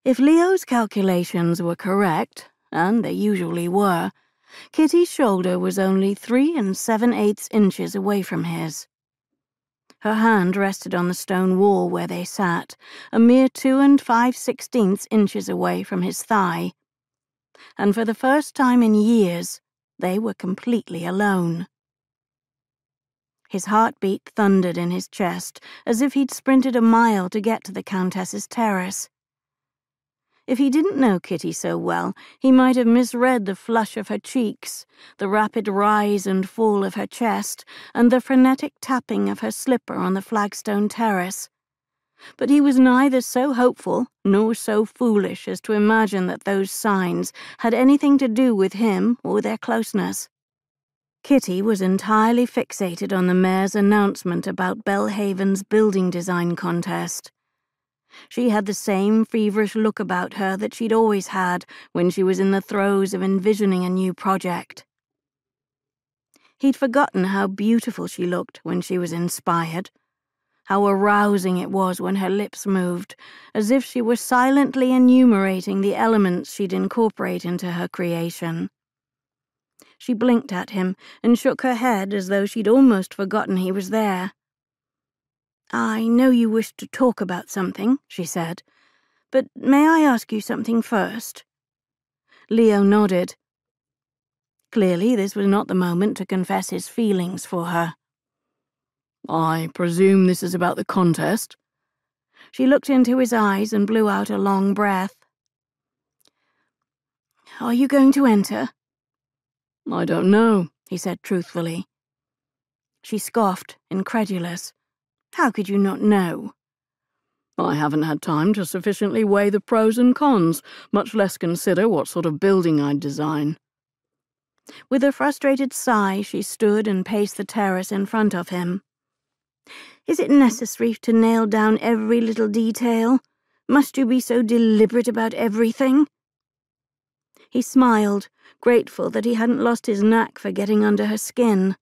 If Leo's calculations were correct, and they usually were, Kitty's shoulder was only 3 7/8 inches away from his. Her hand rested on the stone wall where they sat, a mere 2 5/16 inches away from his thigh. And for the first time in years, they were completely alone. His heartbeat thundered in his chest, as if he'd sprinted a mile to get to the Countess's terrace. If he didn't know Kitty so well, he might have misread the flush of her cheeks, the rapid rise and fall of her chest, and the frenetic tapping of her slipper on the flagstone terrace. But he was neither so hopeful nor so foolish as to imagine that those signs had anything to do with him or their closeness. Kitty was entirely fixated on the mayor's announcement about Bellehaven's building design contest. She had the same feverish look about her that she'd always had when she was in the throes of envisioning a new project. He'd forgotten how beautiful she looked when she was inspired, how arousing it was when her lips moved, as if she were silently enumerating the elements she'd incorporate into her creation. She blinked at him and shook her head as though she'd almost forgotten he was there. "I know you wish to talk about something," she said, "but may I ask you something first?" Leo nodded. Clearly, this was not the moment to confess his feelings for her. "I presume this is about the contest?" She looked into his eyes and blew out a long breath. "Are you going to enter?" "I don't know," he said truthfully. She scoffed, incredulous. "How could you not know?" "I haven't had time to sufficiently weigh the pros and cons, much less consider what sort of building I'd design." With a frustrated sigh, she stood and paced the terrace in front of him. "Is it necessary to nail down every little detail? Must you be so deliberate about everything?" He smiled, grateful that he hadn't lost his knack for getting under her skin.